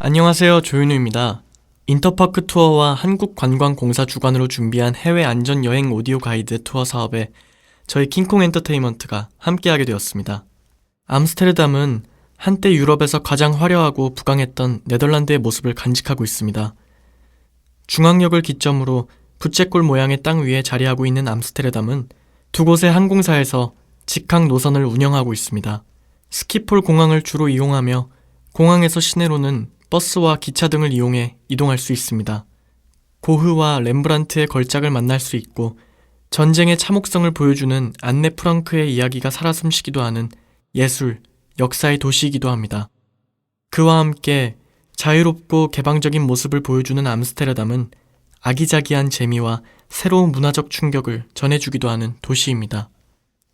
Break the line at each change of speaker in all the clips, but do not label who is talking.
안녕하세요. 조윤우입니다. 인터파크 투어와 한국관광공사 주관으로 준비한 해외 안전여행 오디오 가이드 투어 사업에 저희 킹콩 엔터테인먼트가 함께하게 되었습니다. 암스테르담은 한때 유럽에서 가장 화려하고 부강했던 네덜란드의 모습을 간직하고 있습니다. 중앙역을 기점으로 부채꼴 모양의 땅 위에 자리하고 있는 암스테르담은 두 곳의 항공사에서 직항 노선을 운영하고 있습니다. 스키폴 공항을 주로 이용하며 공항에서 시내로는 버스와 기차 등을 이용해 이동할 수 있습니다. 고흐와 렘브란트의 걸작을 만날 수 있고 전쟁의 참혹성을 보여주는 안네 프랑크의 이야기가 살아 숨쉬기도 하는 예술, 역사의 도시이기도 합니다. 그와 함께 자유롭고 개방적인 모습을 보여주는 암스테르담은 아기자기한 재미와 새로운 문화적 충격을 전해주기도 하는 도시입니다.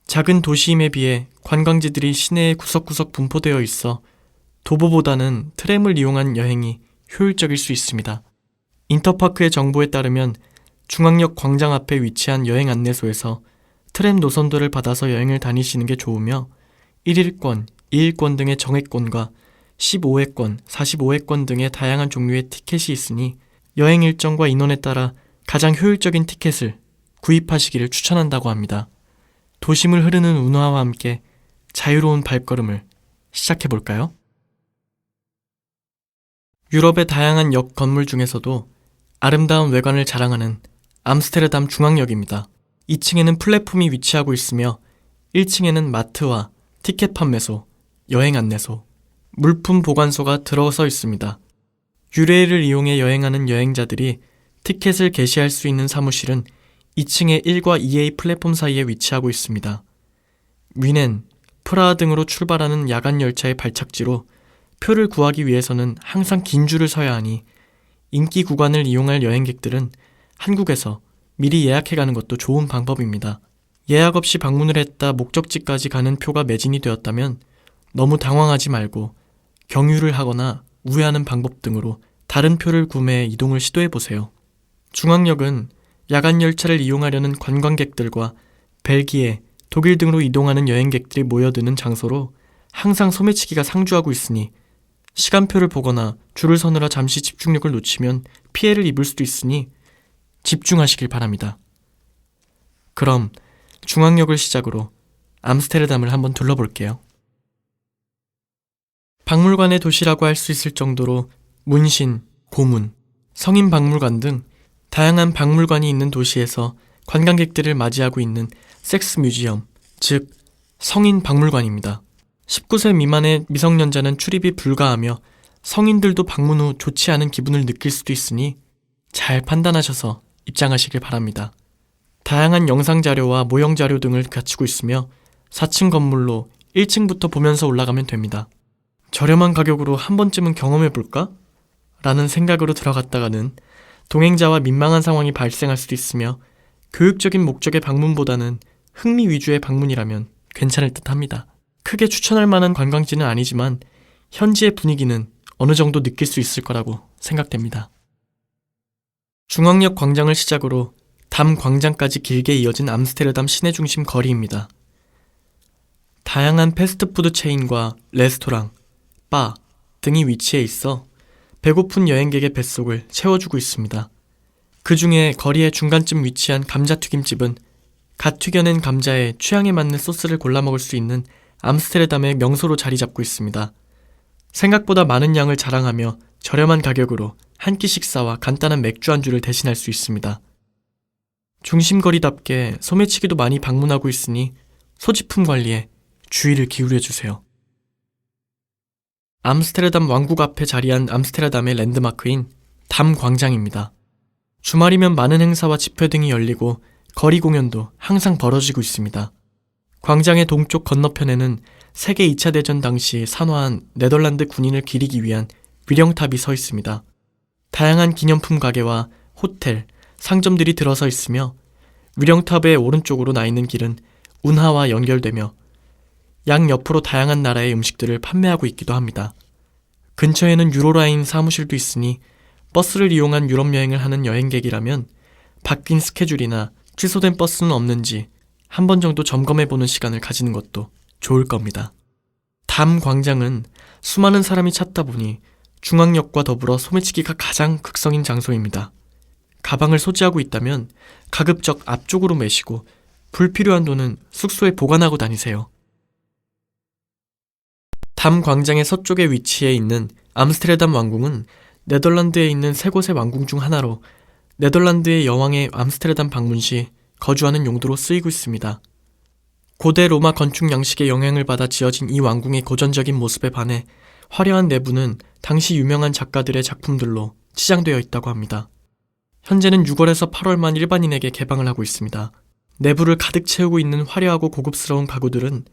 작은 도시임에 비해 관광지들이 시내에 구석구석 분포되어 있어 도보보다는 트램을 이용한 여행이 효율적일 수 있습니다. 인터파크의 정보에 따르면 중앙역 광장 앞에 위치한 여행 안내소에서 트램 노선도를 받아서 여행을 다니시는 게 좋으며 1일권, 2일권 등의 정액권과 15회권, 45회권 등의 다양한 종류의 티켓이 있으니 여행 일정과 인원에 따라 가장 효율적인 티켓을 구입하시기를 추천한다고 합니다. 도심을 흐르는 운하와 함께 자유로운 발걸음을 시작해볼까요? 유럽의 다양한 역 건물 중에서도 아름다운 외관을 자랑하는 암스테르담 중앙역입니다. 2층에는 플랫폼이 위치하고 있으며 1층에는 마트와 티켓 판매소, 여행 안내소, 물품 보관소가 들어서 있습니다. 유레일을 이용해 여행하는 여행자들이 티켓을 게시할 수 있는 사무실은 2층의 1과 2A 플랫폼 사이에 위치하고 있습니다. 뮌헨, 프라하 등으로 출발하는 야간 열차의 발착지로 표를 구하기 위해서는 항상 긴 줄을 서야 하니 인기 구간을 이용할 여행객들은 한국에서 미리 예약해가는 것도 좋은 방법입니다. 예약 없이 방문을 했다 목적지까지 가는 표가 매진이 되었다면 너무 당황하지 말고 경유를 하거나 우회하는 방법 등으로 다른 표를 구매해 이동을 시도해보세요. 중앙역은 야간 열차를 이용하려는 관광객들과 벨기에, 독일 등으로 이동하는 여행객들이 모여드는 장소로 항상 소매치기가 상주하고 있으니 시간표를 보거나 줄을 서느라 잠시 집중력을 놓치면 피해를 입을 수도 있으니 집중하시길 바랍니다. 그럼 중앙역을 시작으로 암스테르담을 한번 둘러볼게요. 박물관의 도시라고 할 수 있을 정도로 문신, 고문, 성인박물관 등 다양한 박물관이 있는 도시에서 관광객들을 맞이하고 있는 섹스 뮤지엄, 즉 성인박물관입니다. 19세 미만의 미성년자는 출입이 불가하며 성인들도 방문 후 좋지 않은 기분을 느낄 수도 있으니 잘 판단하셔서 입장하시길 바랍니다. 다양한 영상자료와 모형자료 등을 갖추고 있으며 4층 건물로 1층부터 보면서 올라가면 됩니다. 저렴한 가격으로 한 번쯤은 경험해볼까? 라는 생각으로 들어갔다가는 동행자와 민망한 상황이 발생할 수도 있으며 교육적인 목적의 방문보다는 흥미 위주의 방문이라면 괜찮을 듯 합니다. 크게 추천할 만한 관광지는 아니지만 현지의 분위기는 어느 정도 느낄 수 있을 거라고 생각됩니다. 중앙역 광장을 시작으로 담 광장까지 길게 이어진 암스테르담 시내 중심 거리입니다. 다양한 패스트푸드 체인과 레스토랑, 바 등이 위치해 있어 배고픈 여행객의 뱃속을 채워주고 있습니다. 그 중에 거리의 중간쯤 위치한 감자튀김집은 갓 튀겨낸 감자에 취향에 맞는 소스를 골라 먹을 수 있는 암스테르담의 명소로 자리 잡고 있습니다. 생각보다 많은 양을 자랑하며 저렴한 가격으로 한 끼 식사와 간단한 맥주 안주를 대신할 수 있습니다. 중심거리답게 소매치기도 많이 방문하고 있으니 소지품 관리에 주의를 기울여주세요. 암스테르담 왕국 앞에 자리한 암스테르담의 랜드마크인 담 광장입니다. 주말이면 많은 행사와 집회 등이 열리고 거리 공연도 항상 벌어지고 있습니다. 광장의 동쪽 건너편에는 세계 2차 대전 당시 산화한 네덜란드 군인을 기리기 위한 위령탑이 서 있습니다. 다양한 기념품 가게와 호텔, 상점들이 들어서 있으며 위령탑의 오른쪽으로 나 있는 길은 운하와 연결되며 양옆으로 다양한 나라의 음식들을 판매하고 있기도 합니다. 근처에는 유로라인 사무실도 있으니 버스를 이용한 유럽 여행을 하는 여행객이라면 바뀐 스케줄이나 취소된 버스는 없는지 한 번 정도 점검해보는 시간을 가지는 것도 좋을 겁니다. 담 광장은 수많은 사람이 찾다 보니 중앙역과 더불어 소매치기가 가장 극성인 장소입니다. 가방을 소지하고 있다면 가급적 앞쪽으로 매시고 불필요한 돈은 숙소에 보관하고 다니세요. 담 광장의 서쪽에 위치해 있는 암스테르담 왕궁은 네덜란드에 있는 세 곳의 왕궁 중 하나로 네덜란드의 여왕의 암스테르담 방문 시 거주하는 용도로 쓰이고 있습니다. 고대 로마 건축 양식의 영향을 받아 지어진 이 왕궁의 고전적인 모습에 반해 화려한 내부는 당시 유명한 작가들의 작품들로 치장되어 있다고 합니다. 현재는 6월에서 8월만 일반인에게 개방을 하고 있습니다. 내부를 가득 채우고 있는 화려하고 고급스러운 가구들은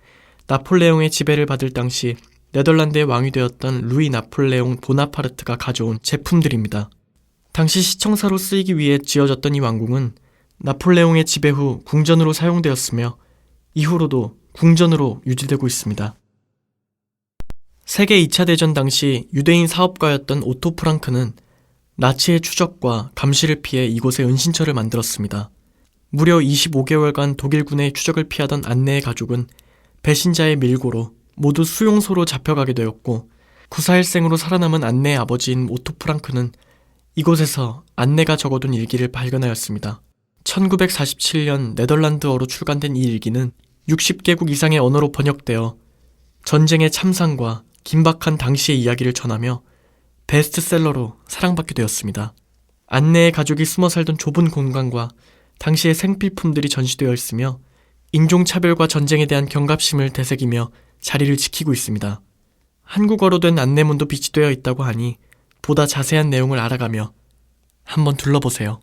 나폴레옹의 지배를 받을 당시 네덜란드의 왕이 되었던 루이 나폴레옹 보나파르트가 가져온 제품들입니다. 당시 시청사로 쓰이기 위해 지어졌던 이 왕궁은 나폴레옹의 지배 후 궁전으로 사용되었으며 이후로도 궁전으로 유지되고 있습니다. 세계 2차 대전 당시 유대인 사업가였던 오토 프랑크는 나치의 추적과 감시를 피해 이곳에 은신처를 만들었습니다. 무려 25개월간 독일군의 추적을 피하던 안네의 가족은 배신자의 밀고로 모두 수용소로 잡혀가게 되었고 구사일생으로 살아남은 안네의 아버지인 오토 프랑크는 이곳에서 안네가 적어둔 일기를 발견하였습니다. 1947년 네덜란드어로 출간된 이 일기는 60개국 이상의 언어로 번역되어 전쟁의 참상과 긴박한 당시의 이야기를 전하며 베스트셀러로 사랑받게 되었습니다. 안네의 가족이 숨어 살던 좁은 공간과 당시의 생필품들이 전시되어 있으며 인종차별과 전쟁에 대한 경각심을 되새기며 자리를 지키고 있습니다. 한국어로 된 안내문도 비치되어 있다고 하니 보다 자세한 내용을 알아가며 한번 둘러보세요.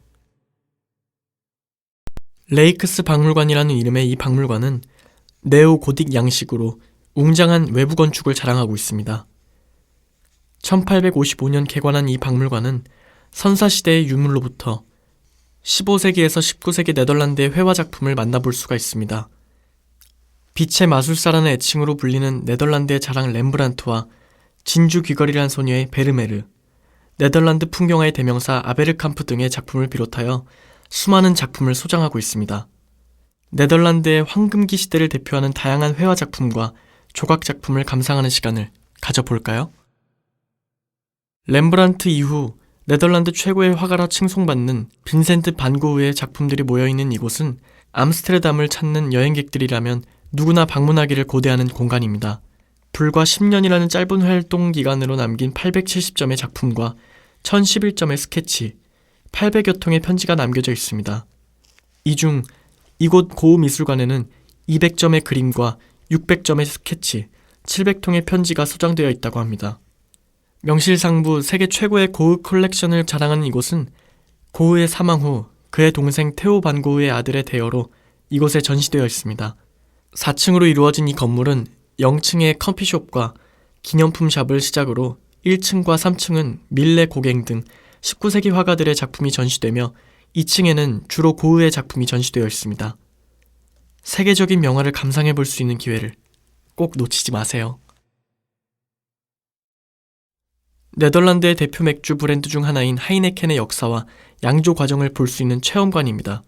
레이크스 박물관이라는 이름의 이 박물관은 네오고딕 양식으로 웅장한 외부 건축을 자랑하고 있습니다. 1855년 개관한 이 박물관은 선사시대의 유물로부터 15세기에서 19세기 네덜란드의 회화 작품을 만나볼 수가 있습니다. 빛의 마술사라는 애칭으로 불리는 네덜란드의 자랑 렘브란트와 진주 귀걸이란 소녀의 베르메르, 네덜란드 풍경화의 대명사 아베르캄프 등의 작품을 비롯하여 수많은 작품을 소장하고 있습니다. 네덜란드의 황금기 시대를 대표하는 다양한 회화 작품과 조각 작품을 감상하는 시간을 가져볼까요? 렘브란트 이후 네덜란드 최고의 화가라 칭송받는 빈센트 반 고흐의 작품들이 모여있는 이곳은 암스테르담을 찾는 여행객들이라면 누구나 방문하기를 고대하는 공간입니다. 불과 10년이라는 짧은 활동 기간으로 남긴 870점의 작품과 1011점의 스케치, 800여 통의 편지가 남겨져 있습니다. 이 중 이곳 고흐미술관에는 200점의 그림과 600점의 스케치, 700통의 편지가 소장되어 있다고 합니다. 명실상부 세계 최고의 고흐 컬렉션을 자랑하는 이곳은 고흐의 사망 후 그의 동생 테오 반 고흐의 아들의 대여로 이곳에 전시되어 있습니다. 4층으로 이루어진 이 건물은 0층의 커피숍과 기념품 샵을 시작으로 1층과 3층은 밀레 고갱 등 19세기 화가들의 작품이 전시되며 2층에는 주로 고흐의 작품이 전시되어 있습니다. 세계적인 명화를 감상해 볼 수 있는 기회를 꼭 놓치지 마세요. 네덜란드의 대표 맥주 브랜드 중 하나인 하이네켄의 역사와 양조 과정을 볼 수 있는 체험관입니다.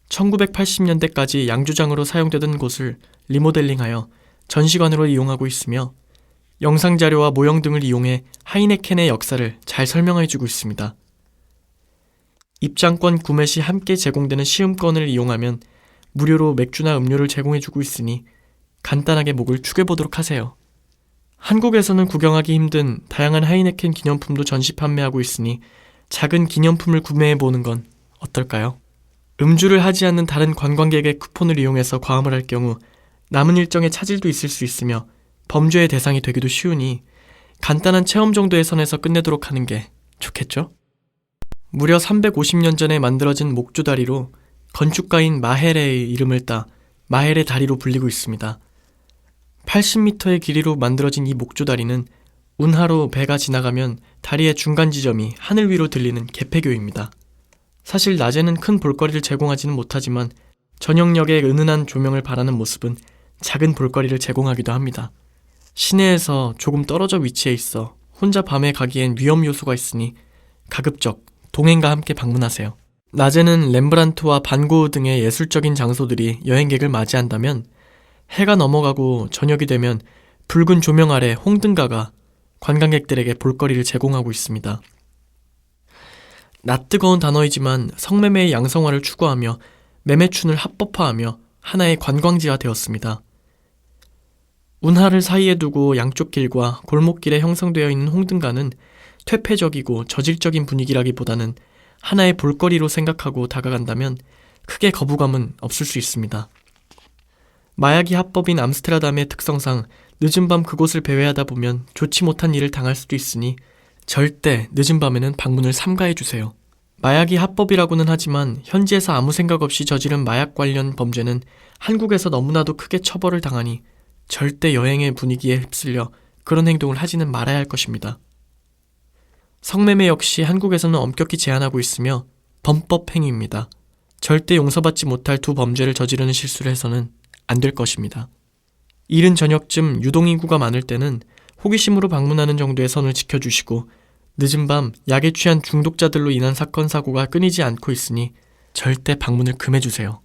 1980년대까지 양조장으로 사용되던 곳을 리모델링하여 전시관으로 이용하고 있으며 영상자료와 모형 등을 이용해 하이네켄의 역사를 잘 설명해주고 있습니다. 입장권 구매 시 함께 제공되는 시음권을 이용하면 무료로 맥주나 음료를 제공해주고 있으니 간단하게 목을 축여보도록 하세요. 한국에서는 구경하기 힘든 다양한 하이네켄 기념품도 전시 판매하고 있으니 작은 기념품을 구매해보는 건 어떨까요? 음주를 하지 않는 다른 관광객의 쿠폰을 이용해서 과음을 할 경우 남은 일정에 차질도 있을 수 있으며 범죄의 대상이 되기도 쉬우니 간단한 체험 정도의 선에서 끝내도록 하는 게 좋겠죠? 무려 350년 전에 만들어진 목조다리로 건축가인 마헤레의 이름을 따 마헤레 다리로 불리고 있습니다. 80m의 길이로 만들어진 이 목조다리는 운하로 배가 지나가면 다리의 중간 지점이 하늘 위로 들리는 개폐교입니다. 사실 낮에는 큰 볼거리를 제공하지는 못하지만 저녁녘에 은은한 조명을 바라는 모습은 작은 볼거리를 제공하기도 합니다. 시내에서 조금 떨어져 위치해 있어 혼자 밤에 가기엔 위험 요소가 있으니 가급적 동행과 함께 방문하세요. 낮에는 렘브란트와 반 고흐 등의 예술적인 장소들이 여행객을 맞이한다면 해가 넘어가고 저녁이 되면 붉은 조명 아래 홍등가가 관광객들에게 볼거리를 제공하고 있습니다. 낯뜨거운 단어이지만 성매매의 양성화를 추구하며 매매춘을 합법화하며 하나의 관광지가 되었습니다. 운하를 사이에 두고 양쪽 길과 골목길에 형성되어 있는 홍등가는 퇴폐적이고 저질적인 분위기라기보다는 하나의 볼거리로 생각하고 다가간다면 크게 거부감은 없을 수 있습니다. 마약이 합법인 암스테르담의 특성상 늦은 밤 그곳을 배회하다 보면 좋지 못한 일을 당할 수도 있으니 절대 늦은 밤에는 방문을 삼가해주세요. 마약이 합법이라고는 하지만 현지에서 아무 생각 없이 저지른 마약 관련 범죄는 한국에서 너무나도 크게 처벌을 당하니 절대 여행의 분위기에 휩쓸려 그런 행동을 하지는 말아야 할 것입니다. 성매매 역시 한국에서는 엄격히 제한하고 있으며 범법 행위입니다. 절대 용서받지 못할 두 범죄를 저지르는 실수를 해서는 안 될 것입니다. 이른 저녁쯤 유동인구가 많을 때는 호기심으로 방문하는 정도의 선을 지켜주시고 늦은 밤 약에 취한 중독자들로 인한 사건 사고가 끊이지 않고 있으니 절대 방문을 금해주세요.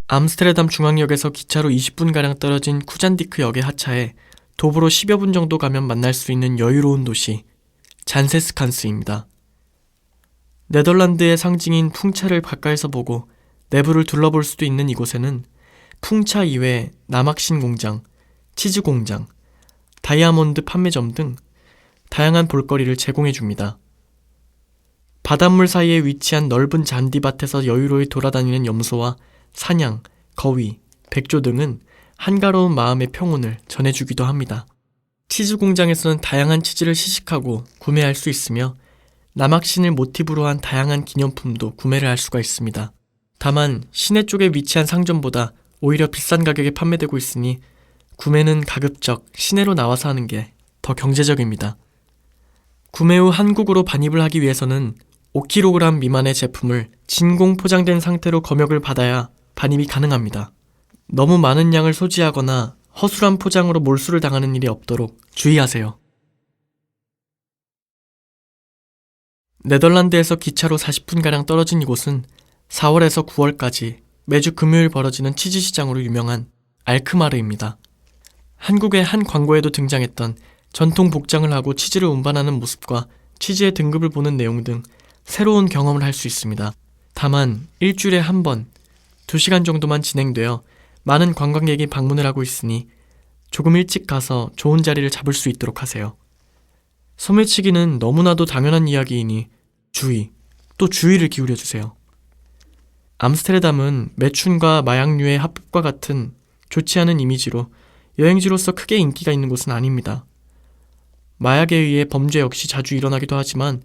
암스테르담 중앙역에서 기차로 20분가량 떨어진 쿠잔디크 역에 하차해 도보로 10여 분 정도 가면 만날 수 있는 여유로운 도시 잔세스칸스입니다. 네덜란드의 상징인 풍차를 가까이서 보고 내부를 둘러볼 수도 있는 이곳에는 풍차 이외에 남학신 공장, 치즈 공장, 다이아몬드 판매점 등 다양한 볼거리를 제공해 줍니다. 바닷물 사이에 위치한 넓은 잔디밭에서 여유로이 돌아다니는 염소와 사냥, 거위, 백조 등은 한가로운 마음의 평온을 전해주기도 합니다. 치즈 공장에서는 다양한 치즈를 시식하고 구매할 수 있으며 남학신을 모티브로 한 다양한 기념품도 구매를 할 수가 있습니다. 다만 시내 쪽에 위치한 상점보다 오히려 비싼 가격에 판매되고 있으니 구매는 가급적 시내로 나와서 하는 게 더 경제적입니다. 구매 후 한국으로 반입을 하기 위해서는 5kg 미만의 제품을 진공 포장된 상태로 검역을 받아야 반입이 가능합니다. 너무 많은 양을 소지하거나 허술한 포장으로 몰수를 당하는 일이 없도록 주의하세요. 네덜란드에서 기차로 40분가량 떨어진 이곳은 4월에서 9월까지 매주 금요일 벌어지는 치즈 시장으로 유명한 알크마르입니다. 한국의 한 광고에도 등장했던 전통 복장을 하고 치즈를 운반하는 모습과 치즈의 등급을 보는 내용 등 새로운 경험을 할 수 있습니다. 다만 일주일에 한 번, 2시간 정도만 진행되어 많은 관광객이 방문을 하고 있으니 조금 일찍 가서 좋은 자리를 잡을 수 있도록 하세요. 소매치기는 너무나도 당연한 이야기이니 또 주의를 기울여주세요. 암스테르담은 매춘과 마약류의 합법과 같은 좋지 않은 이미지로 여행지로서 크게 인기가 있는 곳은 아닙니다. 마약에 의해 범죄 역시 자주 일어나기도 하지만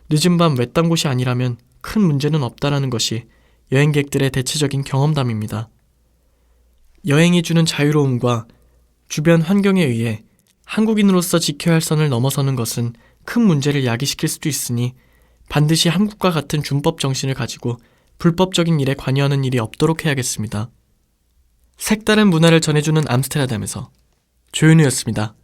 늦은 밤 외딴 곳이 아니라면 큰 문제는 없다라는 것이 여행객들의 대체적인 경험담입니다. 여행이 주는 자유로움과 주변 환경에 의해 한국인으로서 지켜야 할 선을 넘어서는 것은 큰 문제를 야기시킬 수도 있으니 반드시 한국과 같은 준법 정신을 가지고 불법적인 일에 관여하는 일이 없도록 해야겠습니다. 색다른 문화를 전해주는 암스테르담에서 조윤우였습니다.